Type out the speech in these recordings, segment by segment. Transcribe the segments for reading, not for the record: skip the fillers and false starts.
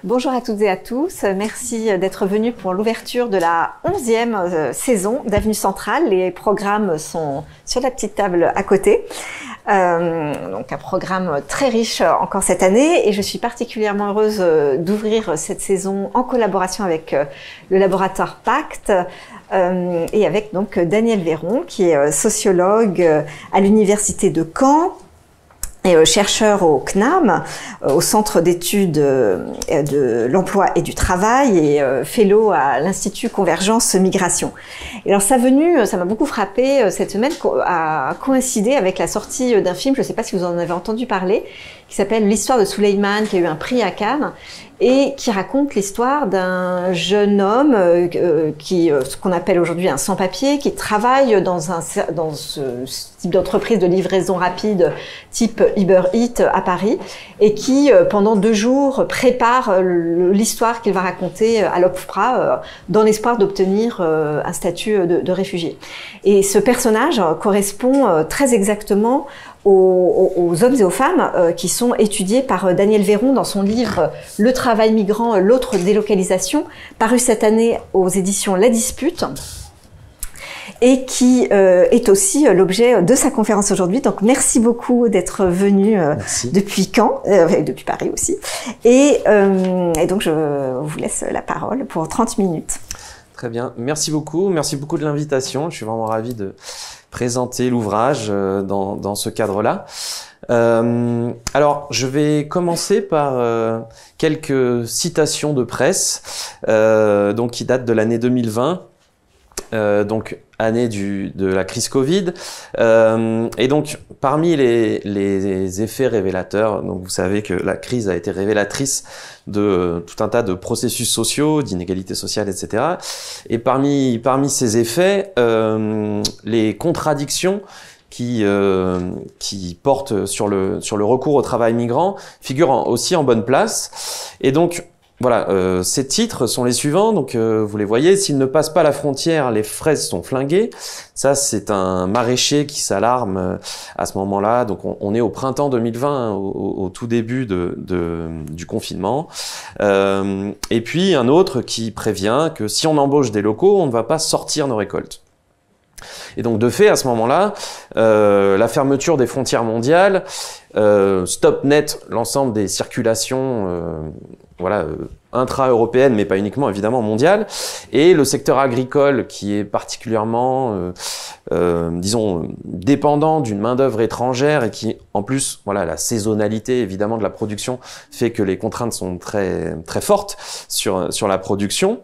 Bonjour à toutes et à tous, merci d'être venus pour l'ouverture de la 11e saison d'Avenue Centrale. Les programmes sont sur la petite table à côté. Donc un programme très riche encore cette année et je suis particulièrement heureuse d'ouvrir cette saison en collaboration avec le laboratoire Pacte et avec donc Daniel Véron qui est sociologue à l'université de Caen et chercheur au CNAM, au Centre d'études de l'emploi et du travail et fellow à l'Institut Convergence Migration. Et alors sa venue, ça m'a beaucoup frappé cette semaine, a coïncidé avec la sortie d'un film, je ne sais pas si vous en avez entendu parler, qui s'appelle L'histoire de Souleymane, qui a eu un prix à Cannes, et qui raconte l'histoire d'un jeune homme ce qu'on appelle aujourd'hui un sans-papier, qui travaille dans ce type d'entreprise de livraison rapide type Uber Eats à Paris et qui pendant 2 jours prépare l'histoire qu'il va raconter à l'OFPRA dans l'espoir d'obtenir un statut de réfugié. Et ce personnage correspond très exactement aux hommes et aux femmes qui sont étudiés par Daniel Véron dans son livre « Le travail migrant, l'autre délocalisation », paru cette année aux éditions La Dispute, et qui est aussi l'objet de sa conférence aujourd'hui. Donc merci beaucoup d'être venu depuis Caen, depuis Paris aussi. Et donc je vous laisse la parole pour 30 minutes. Très bien, merci beaucoup de l'invitation. Je suis vraiment ravi de présenter l'ouvrage dans ce cadre-là. Alors, je vais commencer par quelques citations de presse donc qui datent de l'année 2020. Donc année de la crise Covid, et donc parmi les effets révélateurs, donc vous savez que la crise a été révélatrice de tout un tas de processus sociaux, d'inégalités sociales, etc. Et parmi ces effets, les contradictions qui portent sur le recours au travail migrant figurent aussi en bonne place. Et donc voilà, ces titres sont les suivants, donc vous les voyez. S'ils ne passent pas la frontière, les fraises sont flinguées. Ça, c'est un maraîcher qui s'alarme à ce moment-là. Donc on est au printemps 2020, au tout début du confinement. Et puis un autre qui prévient que si on embauche des locaux, on ne va pas sortir nos récoltes. Et donc de fait, à ce moment-là, la fermeture des frontières mondiales stoppe net l'ensemble des circulations intra-européennes, mais pas uniquement, évidemment, mondiales. Et le secteur agricole, qui est particulièrement, disons, dépendant d'une main-d'œuvre étrangère et qui, en plus, voilà, la saisonnalité, évidemment, de la production fait que les contraintes sont très, très fortes sur la production.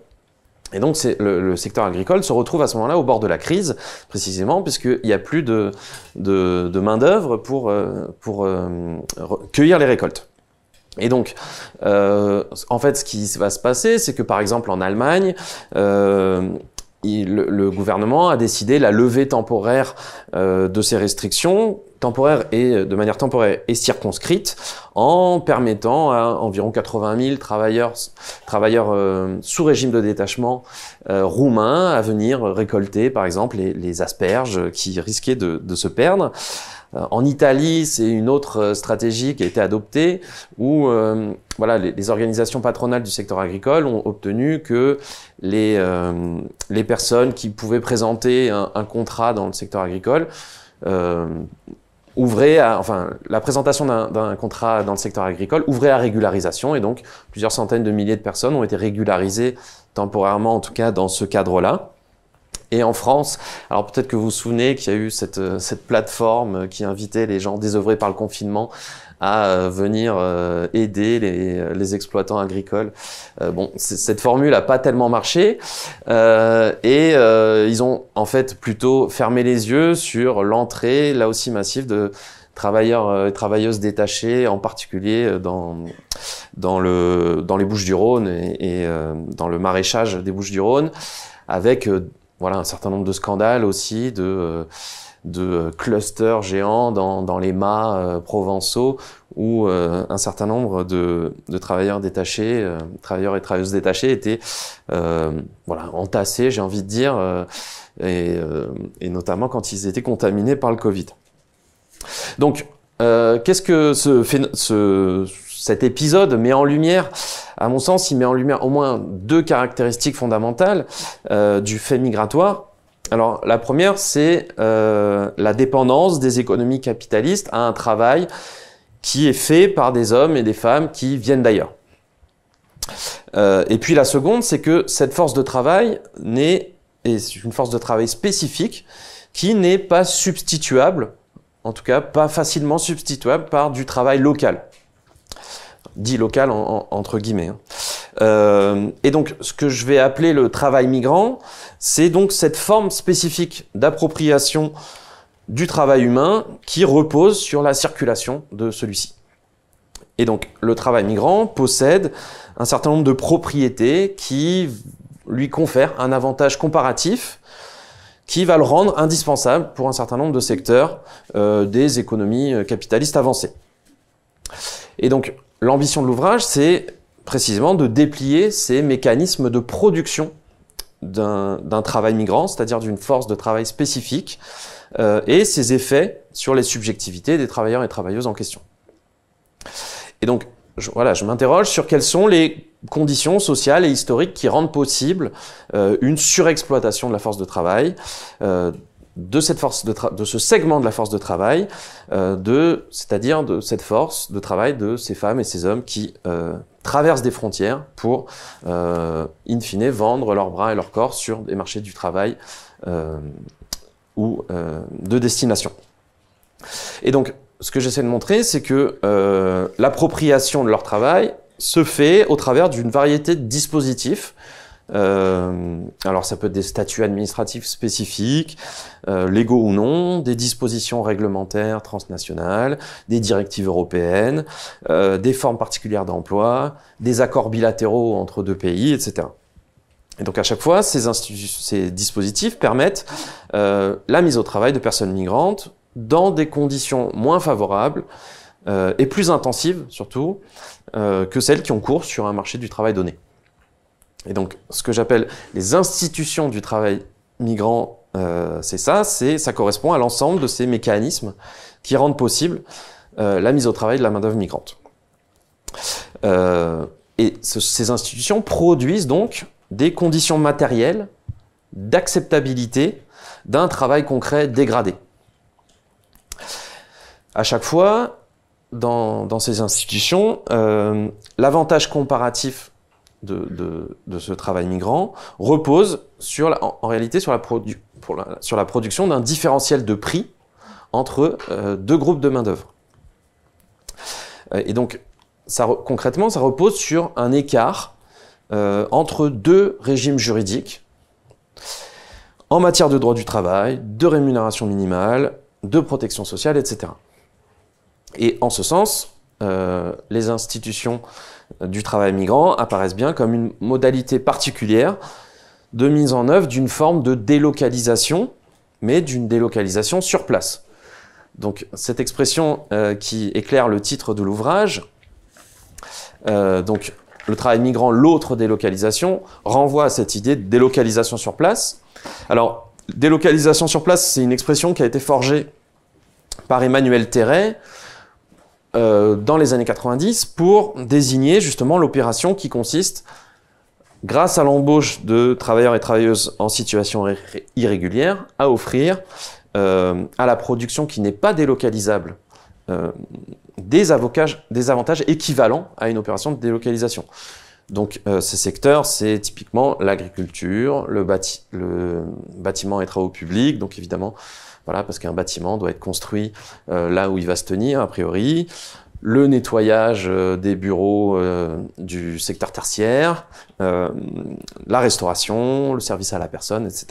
Et donc, le secteur agricole se retrouve à ce moment-là au bord de la crise, précisément, puisqu'il n'y a plus de main-d'œuvre pour cueillir les récoltes. Et donc, en fait, ce qui va se passer, c'est que, par exemple, en Allemagne, le gouvernement a décidé la levée temporaire de ces restrictions, de manière temporaire et circonscrite, en permettant à environ 80 000 travailleurs sous régime de détachement roumains à venir récolter, par exemple, les asperges qui risquaient de se perdre. En Italie, c'est une autre stratégie qui a été adoptée où voilà, les organisations patronales du secteur agricole ont obtenu que les personnes qui pouvaient présenter un contrat dans le secteur agricole la présentation d'un contrat dans le secteur agricole ouvrait à régularisation, et donc plusieurs centaines de milliers de personnes ont été régularisées temporairement, en tout cas dans ce cadre-là. Et en France, alors peut-être que vous vous souvenez qu'il y a eu cette plateforme qui invitait les gens désœuvrés par le confinement à venir aider les exploitants agricoles. Bon, cette formule n'a pas tellement marché et ils ont en fait plutôt fermé les yeux sur l'entrée, là aussi massive, de travailleurs et travailleuses détachés, en particulier dans les Bouches-du-Rhône et dans le maraîchage des Bouches-du-Rhône, avec voilà, un certain nombre de scandales aussi, de clusters géants dans les mâts provençaux où un certain nombre de travailleurs détachés, travailleurs et travailleuses détachés étaient voilà, entassés, j'ai envie de dire, et notamment quand ils étaient contaminés par le Covid. Donc, qu'est-ce que cet épisode met en lumière? À mon sens, il met en lumière au moins deux caractéristiques fondamentales du fait migratoire. Alors, la première, c'est la dépendance des économies capitalistes à un travail qui est fait par des hommes et des femmes qui viennent d'ailleurs. Et puis la seconde, c'est que cette force de travail est une force de travail spécifique qui n'est pas substituable, en tout cas pas facilement substituable par du travail local. Dit local entre guillemets. Et donc, ce que je vais appeler le travail migrant, c'est donc cette forme spécifique d'appropriation du travail humain qui repose sur la circulation de celui-ci. Et donc, le travail migrant possède un certain nombre de propriétés qui lui confèrent un avantage comparatif qui va le rendre indispensable pour un certain nombre de secteurs des économies capitalistes avancées. Et donc, l'ambition de l'ouvrage, c'est précisément de déplier ces mécanismes de production d'un travail migrant, c'est-à-dire d'une force de travail spécifique, et ses effets sur les subjectivités des travailleurs et travailleuses en question. Et donc, je m'interroge sur quelles sont les conditions sociales et historiques qui rendent possible une surexploitation de la force de travail, de ce segment de la force de travail, c'est-à-dire de cette force de travail de ces femmes et ces hommes qui traversent des frontières pour, in fine, vendre leurs bras et leur corps sur des marchés du travail ou de destination. Et donc, ce que j'essaie de montrer, c'est que l'appropriation de leur travail se fait au travers d'une variété de dispositifs. Alors ça peut être des statuts administratifs spécifiques, légaux ou non, des dispositions réglementaires transnationales, des directives européennes, des formes particulières d'emploi, des accords bilatéraux entre deux pays, etc. Et donc à chaque fois, ces dispositifs permettent la mise au travail de personnes migrantes dans des conditions moins favorables et plus intensives surtout que celles qui ont cours sur un marché du travail donné. Et donc, ce que j'appelle les institutions du travail migrant, ça correspond à l'ensemble de ces mécanismes qui rendent possible la mise au travail de la main-d'œuvre migrante. Et ces institutions produisent donc des conditions matérielles d'acceptabilité d'un travail concret dégradé. À chaque fois, dans ces institutions, l'avantage comparatif de ce travail migrant repose en réalité sur la production d'un différentiel de prix entre deux groupes de main-d'œuvre. Et donc, concrètement, ça repose sur un écart entre deux régimes juridiques en matière de droit du travail, de rémunération minimale, de protection sociale, etc. Et en ce sens, les institutions du travail migrant apparaissent bien comme une modalité particulière de mise en œuvre d'une forme de délocalisation, mais d'une délocalisation sur place. Donc cette expression qui éclaire le titre de l'ouvrage, donc le travail migrant, l'autre délocalisation, renvoie à cette idée de délocalisation sur place. Alors, délocalisation sur place, c'est une expression qui a été forgée par Emmanuel Terray dans les années 90 pour désigner justement l'opération qui consiste, grâce à l'embauche de travailleurs et travailleuses en situation irrégulière, à offrir à la production qui n'est pas délocalisable des avantages équivalents à une opération de délocalisation. Donc ces secteurs, c'est typiquement l'agriculture, le bâtiment et travaux publics, donc évidemment, voilà, parce qu'un bâtiment doit être construit là où il va se tenir, a priori, le nettoyage des bureaux du secteur tertiaire, la restauration, le service à la personne, etc.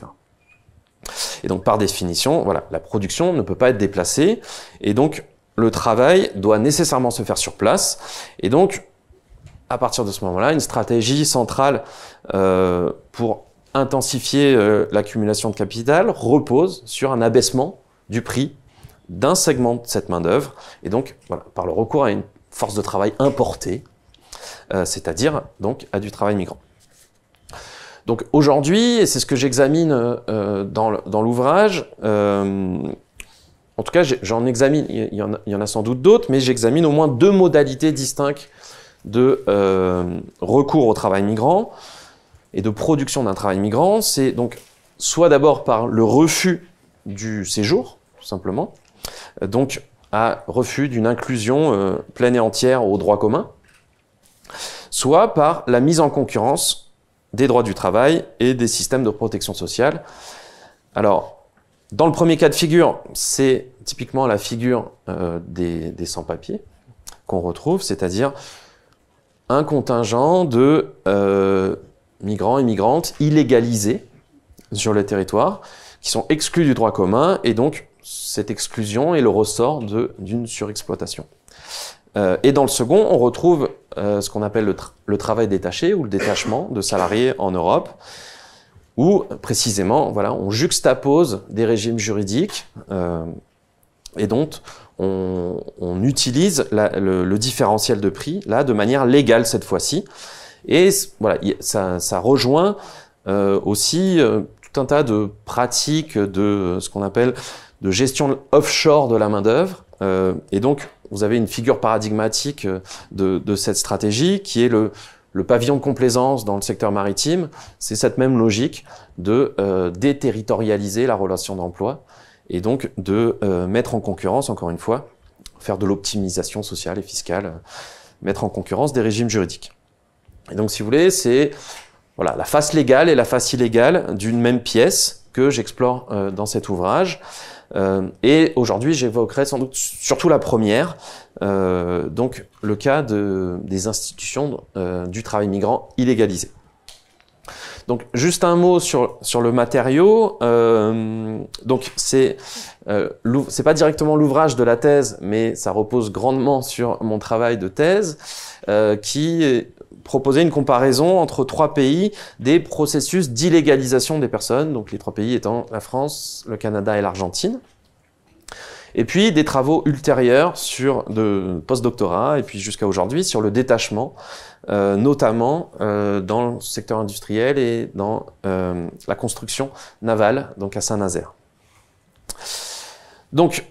Et donc par définition, voilà, la production ne peut pas être déplacée, et donc le travail doit nécessairement se faire sur place, et donc à partir de ce moment-là, une stratégie centrale pour intensifier l'accumulation de capital repose sur un abaissement du prix d'un segment de cette main-d'œuvre, et donc voilà, par le recours à une force de travail importée, c'est-à-dire donc à du travail migrant. Donc aujourd'hui, et c'est ce que j'examine dans l'ouvrage, en tout cas j'en examine, il y en a sans doute d'autres, mais j'examine au moins 2 modalités distinctes de recours au travail migrant et de production d'un travail migrant. C'est donc soit d'abord par le refus du séjour, tout simplement, donc à refus d'une inclusion pleine et entière au droit commun, soit par la mise en concurrence des droits du travail et des systèmes de protection sociale. Alors, dans le premier cas de figure, c'est typiquement la figure des sans-papiers qu'on retrouve, c'est-à-dire un contingent de migrants et migrantes illégalisés sur le territoire, qui sont exclus du droit commun, et donc cette exclusion est le ressort d'une surexploitation. Et dans le second, on retrouve ce qu'on appelle le travail détaché ou le détachement de salariés en Europe, où précisément, voilà, on juxtapose des régimes juridiques et dont on utilise le différentiel de prix là de manière légale cette fois-ci. Et voilà, ça rejoint aussi tout un tas de pratiques de ce qu'on appelle de gestion offshore de la main-d'œuvre. Et donc, vous avez une figure paradigmatique de cette stratégie qui est le pavillon de complaisance dans le secteur maritime. C'est cette même logique de déterritorialiser la relation d'emploi et donc de mettre en concurrence, encore une fois, faire de l'optimisation sociale et fiscale, mettre en concurrence des régimes juridiques. Et donc, si vous voulez, c'est voilà, la face légale et la face illégale d'une même pièce que j'explore dans cet ouvrage. Et aujourd'hui, j'évoquerai sans doute surtout la première, donc le cas des institutions du travail migrant illégalisé. Donc, juste un mot sur le matériau. Donc, c'est pas directement l'ouvrage de la thèse, mais ça repose grandement sur mon travail de thèse, qui proposait une comparaison entre 3 pays des processus d'illégalisation des personnes, donc les 3 pays étant la France, le Canada et l'Argentine. Et puis des travaux ultérieurs de post-doctorat, et puis jusqu'à aujourd'hui, sur le détachement, notamment dans le secteur industriel et dans la construction navale, donc à Saint-Nazaire. Donc,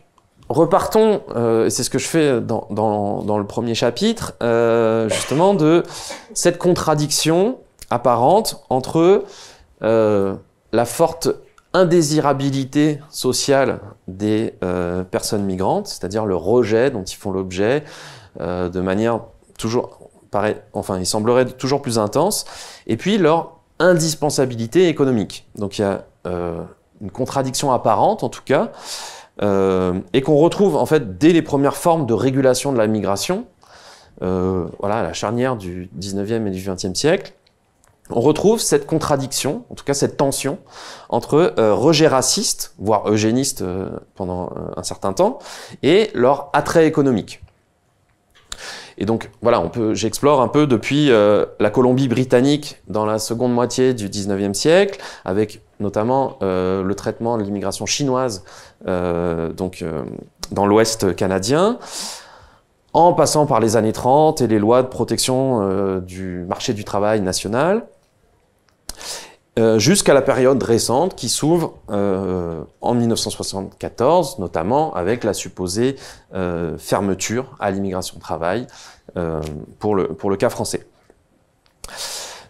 repartons, et c'est ce que je fais dans le premier chapitre, justement de cette contradiction apparente entre la forte indésirabilité sociale des personnes migrantes, c'est-à-dire le rejet dont ils font l'objet de manière toujours, il semblerait toujours plus intense, et puis leur indispensabilité économique. Donc il y a une contradiction apparente, en tout cas, et qu'on retrouve en fait dès les premières formes de régulation de la migration, voilà, à la charnière du 19e et du 20e siècle. On retrouve cette contradiction, en tout cas cette tension, entre rejet raciste, voire eugéniste pendant un certain temps, et leur attrait économique. Et donc voilà, j'explore un peu depuis la Colombie-Britannique dans la seconde moitié du 19e siècle, avec notamment le traitement de l'immigration chinoise dans l'Ouest canadien, en passant par les années 30 et les lois de protection du marché du travail national, jusqu'à la période récente qui s'ouvre en 1974, notamment avec la supposée fermeture à l'immigration de travail pour le cas français.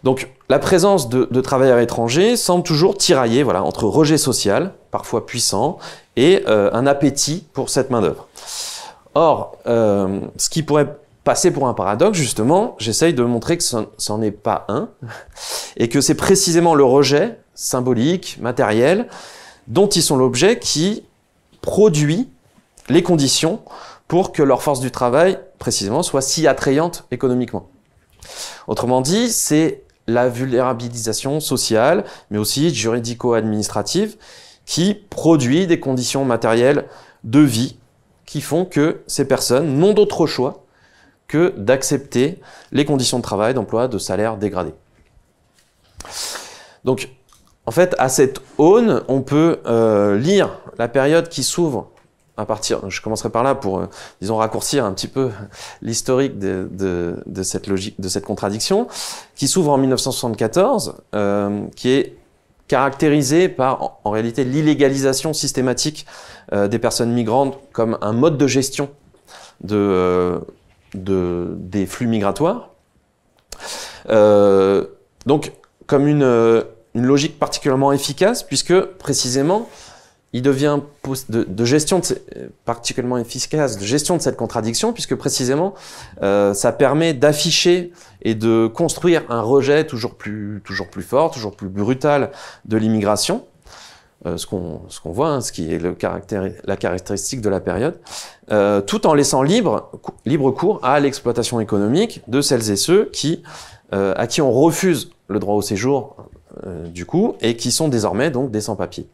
Donc la présence de travailleurs étrangers semble toujours tirailler entre rejet social, parfois puissant, et un appétit pour cette main-d'œuvre. Or, ce qui pourrait passer pour un paradoxe, justement, j'essaye de montrer que ça n'en est pas un, et que c'est précisément le rejet symbolique, matériel, dont ils sont l'objet qui produit les conditions pour que leur force du travail, précisément, soit si attrayante économiquement. Autrement dit, c'est la vulnérabilisation sociale, mais aussi juridico-administrative, qui produit des conditions matérielles de vie qui font que ces personnes n'ont d'autre choix que d'accepter les conditions de travail, d'emploi, de salaire dégradés. Donc, en fait, à cette aune, on peut lire la période qui s'ouvre à partir, je commencerai par là pour, disons, raccourcir un petit peu l'historique de cette logique, de cette contradiction, qui s'ouvre en 1974, qui est caractérisée par, en réalité, l'illégalisation systématique des personnes migrantes comme un mode de gestion des flux migratoires. Donc, comme une logique particulièrement efficace, puisque, précisément, il devient de gestion particulièrement efficace, de gestion de cette contradiction, puisque précisément, ça permet d'afficher et de construire un rejet toujours plus fort, toujours plus brutal de l'immigration, ce qu'on voit, hein, ce qui est la caractéristique de la période, tout en laissant libre cours à l'exploitation économique de celles et ceux à qui on refuse le droit au séjour, du coup, et qui sont désormais donc des sans-papiers.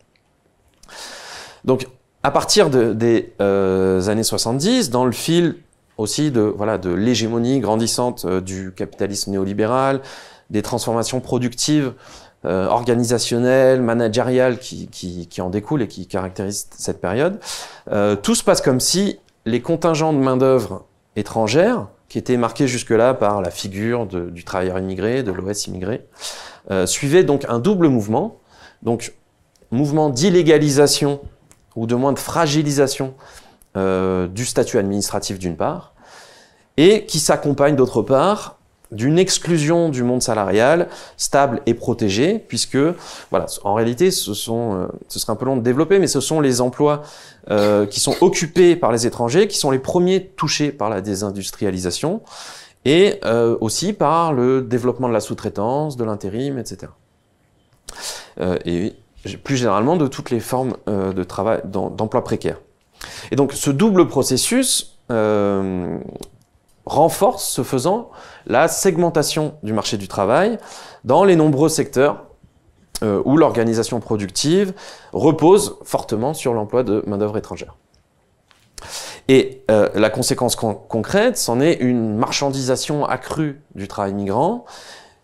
Donc, à partir des années 70, dans le fil aussi de l'hégémonie grandissante du capitalisme néolibéral, des transformations productives, organisationnelles, managériales qui en découlent et qui caractérisent cette période, tout se passe comme si les contingents de main-d'œuvre étrangère, qui étaient marqués jusque-là par la figure du travailleur immigré, de l'OS immigré, suivaient donc un double mouvement, donc mouvement d'illégalisation ou de moins de fragilisation du statut administratif d'une part, et qui s'accompagne d'autre part d'une exclusion du monde salarial stable et protégé, puisque, voilà, en réalité, ce serait un peu long de développer, mais ce sont les emplois qui sont occupés par les étrangers, qui sont les premiers touchés par la désindustrialisation, et aussi par le développement de la sous-traitance, de l'intérim, etc. Et plus généralement de toutes les formes de travail, d'emploi précaire. Et donc ce double processus renforce, ce faisant, la segmentation du marché du travail dans les nombreux secteurs où l'organisation productive repose fortement sur l'emploi de main-d'œuvre étrangère. Et la conséquence concrète, c'en est une marchandisation accrue du travail migrant,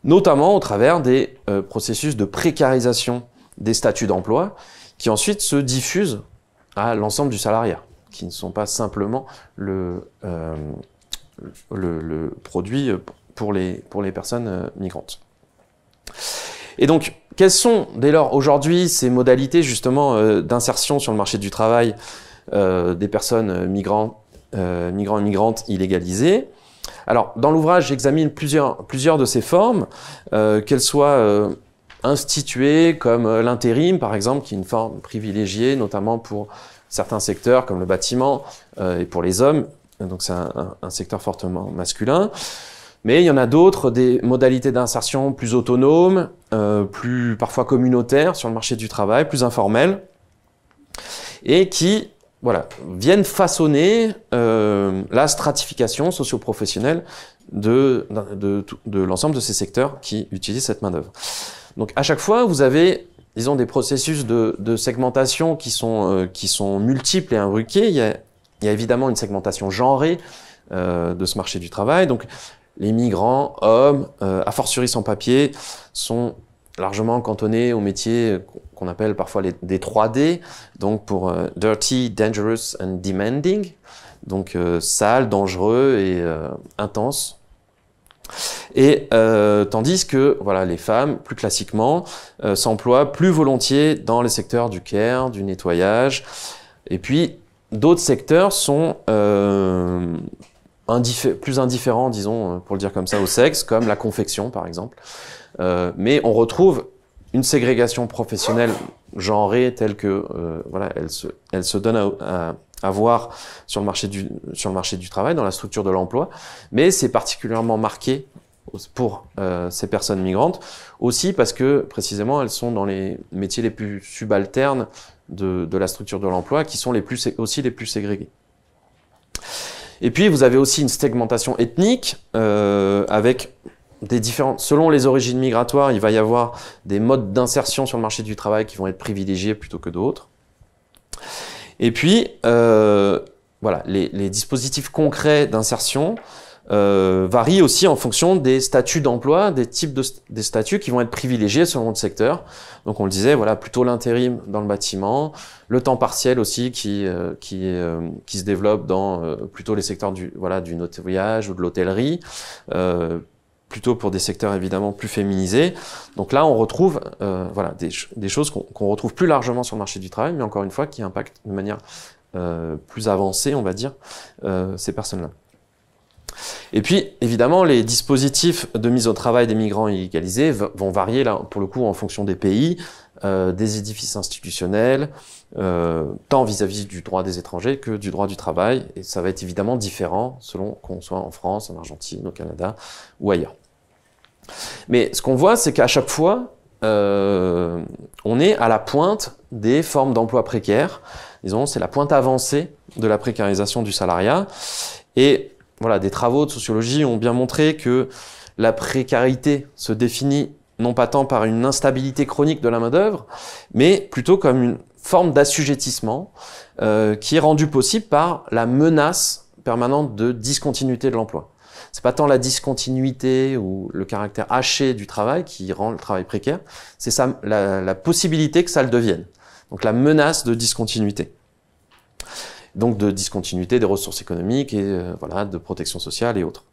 notamment au travers des processus de précarisation des statuts d'emploi, qui ensuite se diffusent à l'ensemble du salariat, qui ne sont pas simplement le produit pour les personnes migrantes. Et donc, quelles sont dès lors aujourd'hui ces modalités justement d'insertion sur le marché du travail des personnes migrants et migrantes illégalisées? Alors, dans l'ouvrage, j'examine plusieurs de ces formes, qu'elles soient instituées comme l'intérim, par exemple, qui est une forme privilégiée, notamment pour certains secteurs comme le bâtiment et pour les hommes. Donc c'est un secteur fortement masculin. Mais il y en a d'autres, des modalités d'insertion plus autonomes, plus parfois communautaires sur le marché du travail, plus informelles, et qui viennent façonner la stratification socio-professionnelle de l'ensemble de ces secteurs qui utilisent cette main-d'œuvre. Donc à chaque fois, vous avez, disons, des processus de segmentation qui sont multiples et imbriqués. Il y a évidemment une segmentation genrée de ce marché du travail. Donc les migrants, hommes, a fortiori sans papier, sont largement cantonnés aux métiers qu'on appelle parfois des 3D, donc pour dirty, dangerous and demanding, donc sale, dangereux et intense. Et tandis que les femmes, plus classiquement, s'emploient plus volontiers dans les secteurs du care, du nettoyage, et puis d'autres secteurs sont plus indifférents, disons, pour le dire comme ça, au sexe, comme la confection, par exemple. Mais on retrouve une ségrégation professionnelle genrée telle que elle se donne à voir sur le marché du travail, dans la structure de l'emploi, mais c'est particulièrement marqué pour ces personnes migrantes, aussi parce que précisément elles sont dans les métiers les plus subalternes de la structure de l'emploi, qui sont aussi les plus ségrégés. Et puis vous avez aussi une segmentation ethnique avec selon les origines migratoires, il va y avoir des modes d'insertion sur le marché du travail qui vont être privilégiés plutôt que d'autres. Et puis, les dispositifs concrets d'insertion varie aussi en fonction des statuts d'emploi, des statuts qui vont être privilégiés selon le secteur. Donc on le disait, voilà, plutôt l'intérim dans le bâtiment, le temps partiel aussi qui se développe dans plutôt les secteurs du nettoyage ou de l'hôtellerie, plutôt pour des secteurs évidemment plus féminisés. Donc là on retrouve des choses qu'on retrouve plus largement sur le marché du travail, mais encore une fois qui impactent de manière plus avancée, on va dire, ces personnes-là. Et puis, évidemment, les dispositifs de mise au travail des migrants illégalisés vont varier, là, pour le coup, en fonction des pays, des édifices institutionnels, tant vis-à-vis du droit des étrangers que du droit du travail. Et ça va être évidemment différent selon qu'on soit en France, en Argentine, au Canada ou ailleurs. Mais ce qu'on voit, c'est qu'à chaque fois, on est à la pointe des formes d'emploi précaires. Disons, c'est la pointe avancée de la précarisation du salariat. Et voilà, des travaux de sociologie ont bien montré que la précarité se définit non pas tant par une instabilité chronique de la main-d'œuvre, mais plutôt comme une forme d'assujettissement qui est rendue possible par la menace permanente de discontinuité de l'emploi. C'est pas tant la discontinuité ou le caractère haché du travail qui rend le travail précaire, c'est ça, la possibilité que ça le devienne. Donc la menace de discontinuité. Donc de discontinuité des ressources économiques et de protection sociale et autres.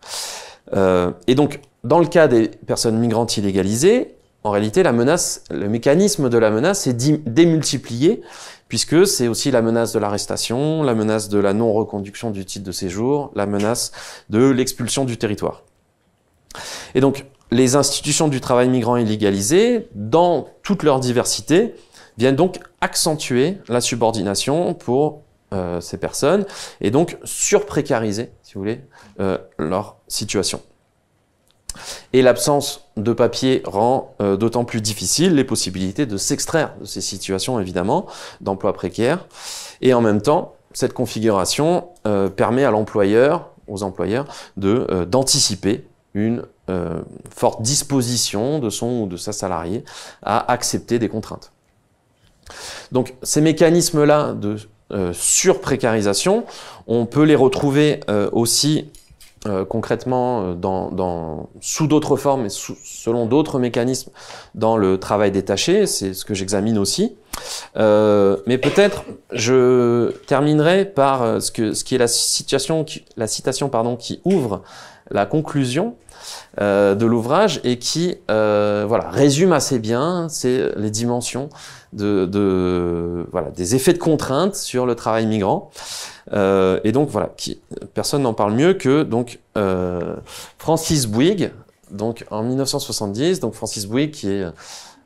Et donc, dans le cas des personnes migrantes illégalisées, en réalité, le mécanisme de la menace est démultiplié, puisque c'est aussi la menace de l'arrestation, la menace de la non-reconduction du titre de séjour, la menace de l'expulsion du territoire. Et donc, les institutions du travail migrant illégalisé, dans toute leur diversité, viennent donc accentuer la subordination pour ces personnes, et donc surprécariser, si vous voulez, leur situation. Et l'absence de papier rend d'autant plus difficile les possibilités de s'extraire de ces situations, évidemment, d'emploi précaire. Et en même temps, cette configuration permet aux employeurs d'anticiper une forte disposition de son ou de sa salariée à accepter des contraintes. Donc ces mécanismes-là de surprécarisation, on peut les retrouver aussi concrètement sous d'autres formes et selon d'autres mécanismes dans le travail détaché, c'est ce que j'examine aussi. Mais peut-être je terminerai par ce qui est la citation qui ouvre la conclusion de l'ouvrage et qui résume assez bien les dimensions des effets de contrainte sur le travail migrant. Et donc personne n'en parle mieux que Francis Bouygues, donc en 1970. Donc Francis Bouygues qui est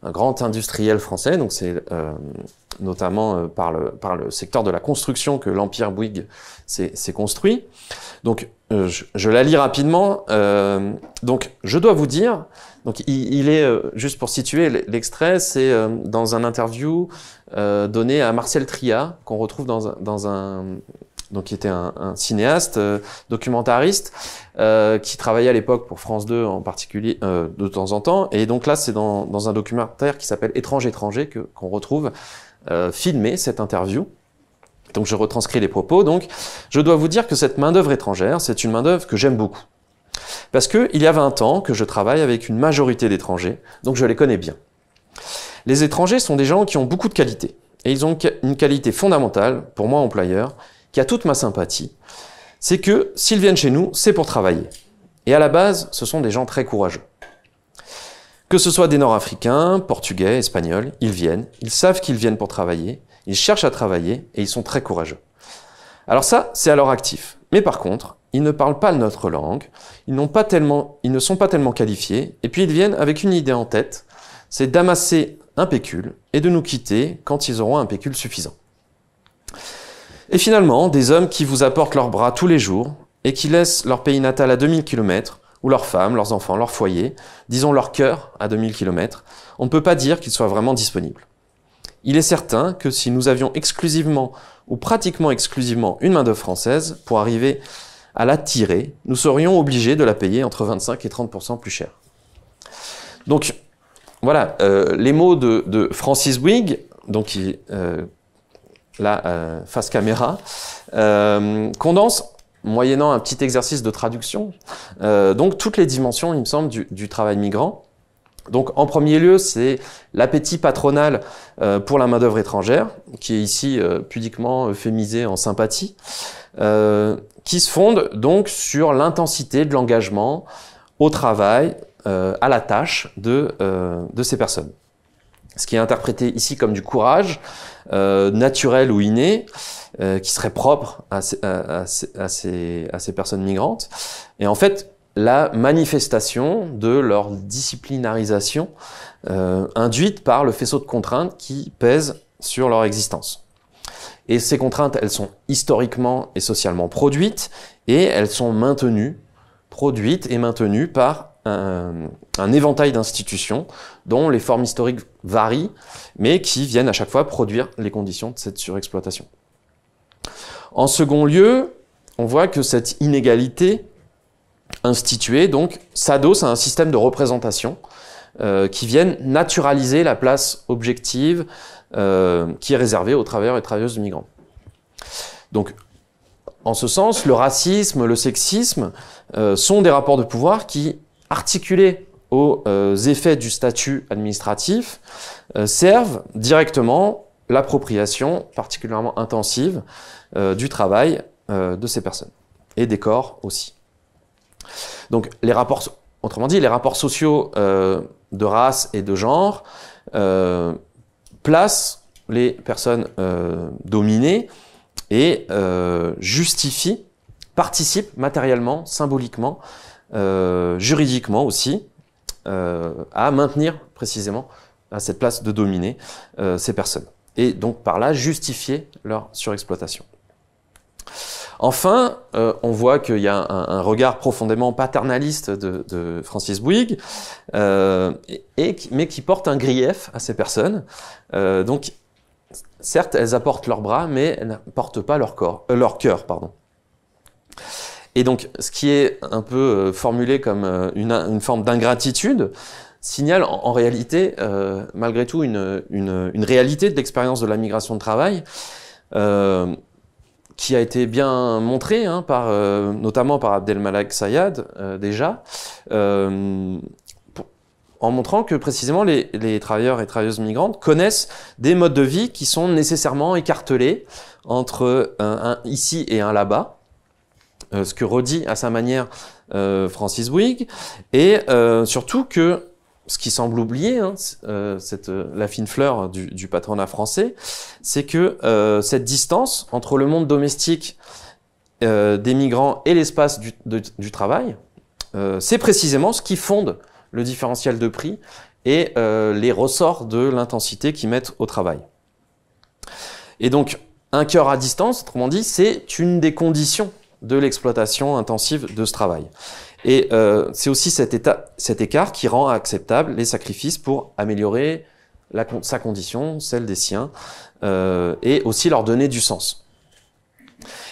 un grand industriel français, donc c'est notamment par le secteur de la construction que l'empire Bouygues s'est construit. Donc je la lis rapidement. Donc je dois vous dire, donc il est juste pour situer l'extrait, c'est dans un interview donné à Marcel Triat qu'on retrouve donc qui était un cinéaste, documentariste, qui travaillait à l'époque pour France 2 en particulier de temps en temps. Et donc là, c'est dans un documentaire qui s'appelle Étrange qu'on retrouve filmer cette interview. Donc je retranscris les propos. Donc je dois vous dire que cette main-d'œuvre étrangère, c'est une main-d'œuvre que j'aime beaucoup. Parce que il y a 20 ans que je travaille avec une majorité d'étrangers, donc je les connais bien. Les étrangers sont des gens qui ont beaucoup de qualités. Et ils ont une qualité fondamentale, pour moi employeur, qui a toute ma sympathie, c'est que s'ils viennent chez nous, c'est pour travailler. Et à la base, ce sont des gens très courageux. Que ce soit des Nord-Africains, Portugais, Espagnols, ils viennent, ils savent qu'ils viennent pour travailler, ils cherchent à travailler et ils sont très courageux. Alors ça, c'est à leur actif. Mais par contre, ils ne parlent pas notre langue, ils ne sont pas tellement qualifiés, et puis ils viennent avec une idée en tête, c'est d'amasser un pécule et de nous quitter quand ils auront un pécule suffisant. Et finalement, des hommes qui vous apportent leurs bras tous les jours et qui laissent leur pays natal à 2000 km, ou leurs femmes, leurs enfants, leur foyer, disons leur cœur à 2000 km, on ne peut pas dire qu'ils soient vraiment disponibles. Il est certain que si nous avions exclusivement ou pratiquement exclusivement une main-d'œuvre française, pour arriver à l'attirer, nous serions obligés de la payer entre 25 et 30% plus cher. Donc, voilà, les mots de Francis Bouygues, donc qui face caméra, condensent moyennant un petit exercice de traduction, donc toutes les dimensions, il me semble, du travail migrant. Donc en premier lieu, c'est l'appétit patronal pour la main-d'œuvre étrangère, qui est ici pudiquement euphémisé en sympathie, qui se fonde donc sur l'intensité de l'engagement au travail, à la tâche de ces personnes. Ce qui est interprété ici comme du courage naturel ou inné, qui serait propre à ces personnes migrantes. Et en fait, la manifestation de leur disciplinarisation induite par le faisceau de contraintes qui pèsent sur leur existence. Et ces contraintes, elles sont historiquement et socialement produites, et elles sont produites et maintenues par un éventail d'institutions dont les formes historiques varient, mais qui viennent à chaque fois produire les conditions de cette surexploitation. En second lieu, on voit que cette inégalité instituée donc s'adosse à un système de représentation qui viennent naturaliser la place objective qui est réservée aux travailleurs et travailleuses migrants. Donc, en ce sens, le racisme, le sexisme sont des rapports de pouvoir qui, articulés aux effets du statut administratif, servent directement l'appropriation particulièrement intensive du travail de ces personnes, et des corps aussi. Donc, autrement dit, les rapports sociaux de race et de genre placent les personnes dominées et participent matériellement, symboliquement, juridiquement aussi, à maintenir précisément à cette place de dominer ces personnes. Et donc par là, justifier leur surexploitation. Enfin, on voit qu'il y a un regard profondément paternaliste de Francis Bouygues, mais qui porte un grief à ces personnes. Donc, certes, elles apportent leurs bras, mais elles n'apportent pas leur cœur. Et donc, ce qui est un peu formulé comme une forme d'ingratitude, signale en réalité, malgré tout, une réalité de l'expérience de la migration de travail, qui a été bien montrée, notamment par Abdelmalek Sayad, déjà, en montrant que précisément les travailleurs et travailleuses migrantes connaissent des modes de vie qui sont nécessairement écartelés entre un ici et un là-bas, ce que redit à sa manière Francis Bouygues, et surtout que ce qui semble oublier, la fine fleur du patronat français, c'est que cette distance entre le monde domestique des migrants et l'espace du travail, c'est précisément ce qui fonde le différentiel de prix et les ressorts de l'intensité qu'ils mettent au travail. Et donc, un cœur à distance, autrement dit, c'est une des conditions de l'exploitation intensive de ce travail. Et c'est aussi cet écart qui rend acceptable les sacrifices pour améliorer sa condition, celle des siens, et aussi leur donner du sens.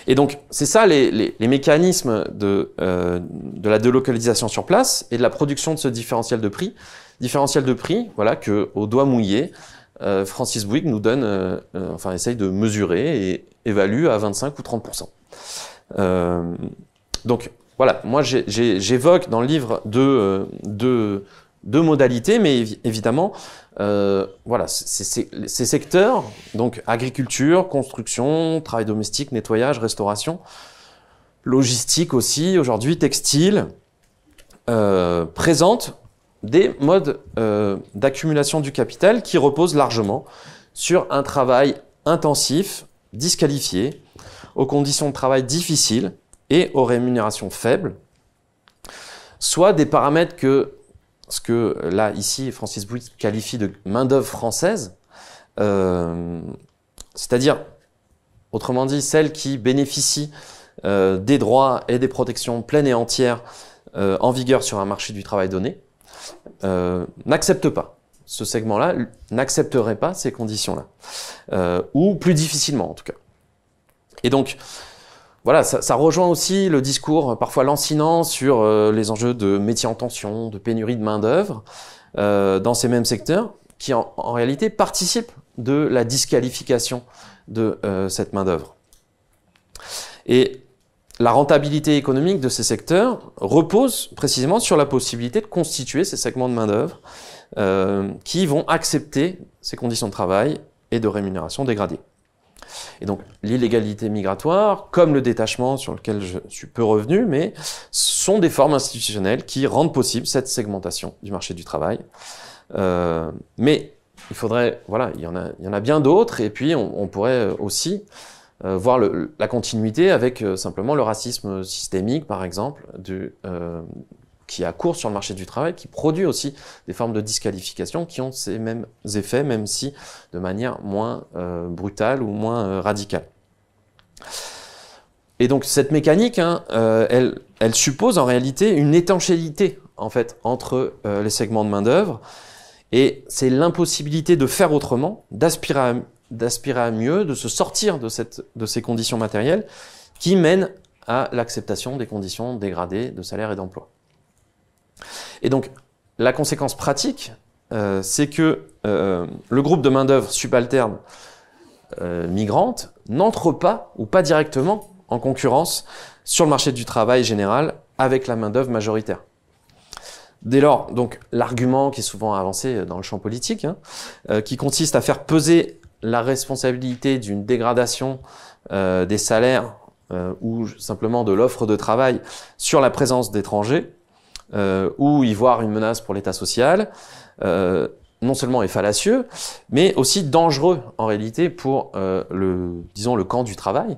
Et donc, c'est ça les mécanismes de la délocalisation sur place et de la production de ce différentiel de prix. Différentiel de prix, voilà, que au doigt mouillé, Francis Bouygues nous donne, essaye de mesurer et évalue à 25 ou 30%. Donc, voilà, moi j'évoque dans le livre deux modalités, mais évidemment, voilà, ces secteurs, donc agriculture, construction, travail domestique, nettoyage, restauration, logistique aussi, aujourd'hui textile, présentent des modes d'accumulation du capital qui reposent largement sur un travail intensif, disqualifié, aux conditions de travail difficiles et aux rémunérations faibles, soit des paramètres ce que là, ici, Francis Bouygues qualifie de main-d'œuvre française, c'est-à-dire, autrement dit, celle qui bénéficie des droits et des protections pleines et entières en vigueur sur un marché du travail donné, n'accepte pas. Ce segment-là n'accepterait pas ces conditions-là, ou plus difficilement en tout cas. Et donc, voilà, ça rejoint aussi le discours parfois lancinant sur les enjeux de métiers en tension, de pénurie de main-d'œuvre dans ces mêmes secteurs, qui en réalité participent de la disqualification de cette main-d'œuvre. Et la rentabilité économique de ces secteurs repose précisément sur la possibilité de constituer ces segments de main-d'œuvre qui vont accepter ces conditions de travail et de rémunération dégradées. Et donc, l'illégalité migratoire, comme le détachement sur lequel je suis peu revenu, mais sont des formes institutionnelles qui rendent possible cette segmentation du marché du travail. Mais il faudrait, voilà, il y en a bien d'autres, et puis on pourrait aussi voir la continuité avec simplement le racisme systémique, par exemple, qui a cours sur le marché du travail, qui produit aussi des formes de disqualification qui ont ces mêmes effets, même si de manière moins brutale ou moins radicale. Et donc cette mécanique, hein, elle suppose en réalité une étanchéité en fait entre les segments de main-d'œuvre, et c'est l'impossibilité de faire autrement, d'aspirer à mieux, de se sortir de ces conditions matérielles qui mènent à l'acceptation des conditions dégradées de salaire et d'emploi. Et donc, la conséquence pratique, c'est que le groupe de main-d'œuvre subalterne migrante n'entre pas, ou pas directement, en concurrence sur le marché du travail général avec la main-d'œuvre majoritaire. Dès lors, donc, l'argument qui est souvent avancé dans le champ politique, hein, qui consiste à faire peser la responsabilité d'une dégradation des salaires ou simplement de l'offre de travail sur la présence d'étrangers, ou y voir une menace pour l'État social, non seulement est fallacieux, mais aussi dangereux en réalité pour disons le camp du travail.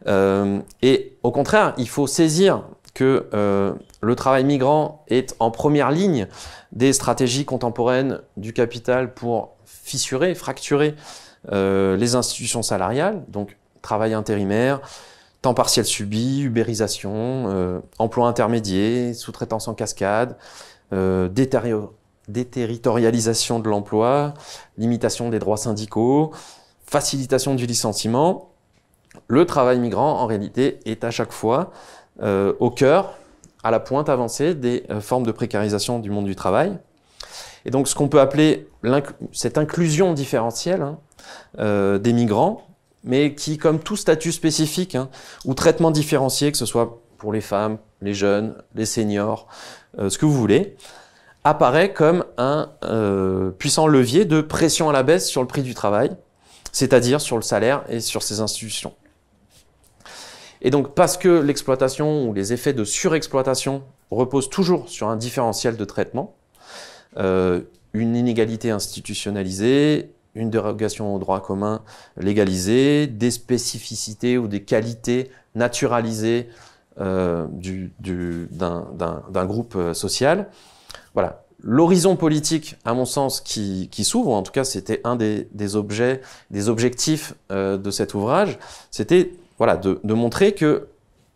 Et au contraire, il faut saisir que le travail migrant est en première ligne des stratégies contemporaines du capital pour fissurer, fracturer les institutions salariales, donc travail intérimaire, temps partiel subi, ubérisation, emploi intermédiaire, sous-traitance en cascade, déterritorialisation de l'emploi, limitation des droits syndicaux, facilitation du licenciement. Le travail migrant, en réalité, est à chaque fois au cœur, à la pointe avancée des formes de précarisation du monde du travail. Et donc, ce qu'on peut appeler cette inclusion différentielle des migrants, mais qui, comme tout statut spécifique ou traitement différencié, que ce soit pour les femmes, les jeunes, les seniors, ce que vous voulez, apparaît comme un puissant levier de pression à la baisse sur le prix du travail, c'est-à-dire sur le salaire et sur ces institutions. Et donc, parce que l'exploitation ou les effets de surexploitation reposent toujours sur un différentiel de traitement, une inégalité institutionnalisée, une dérogation au droit commun légalisée, des spécificités ou des qualités naturalisées d'un groupe social. Voilà. L'horizon politique, à mon sens, qui s'ouvre, en tout cas c'était un des objectifs de cet ouvrage, c'était voilà, de montrer que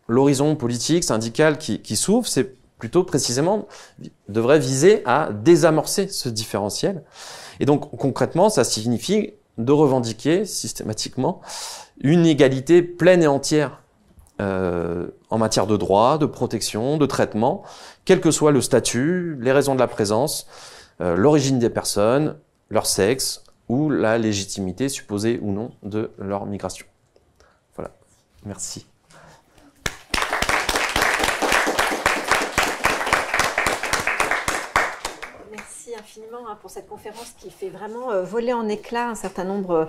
l'horizon politique, syndical qui s'ouvre, c'est plutôt précisément, devrait viser à désamorcer ce différentiel. Et donc, concrètement, ça signifie de revendiquer systématiquement une égalité pleine et entière en matière de droit, de protection, de traitement, quel que soit le statut, les raisons de la présence, l'origine des personnes, leur sexe ou la légitimité supposée ou non de leur migration. Voilà. Merci. Infiniment pour cette conférence qui fait vraiment voler en éclats un certain nombre,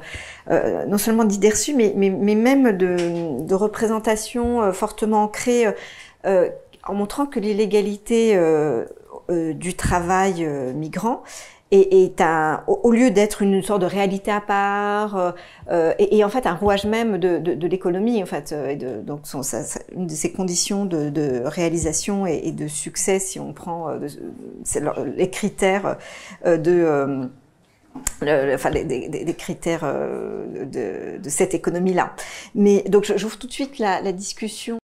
non seulement d'idées reçues, mais même de représentations fortement ancrées, en montrant que l'illégalité du travail migrant est au lieu d'être une sorte de réalité à part, et en fait un rouage même de l'économie, en fait, donc une de ces conditions de réalisation et de succès, si on prend les critères des critères de cette économie-là. Mais donc j'ouvre tout de suite la discussion.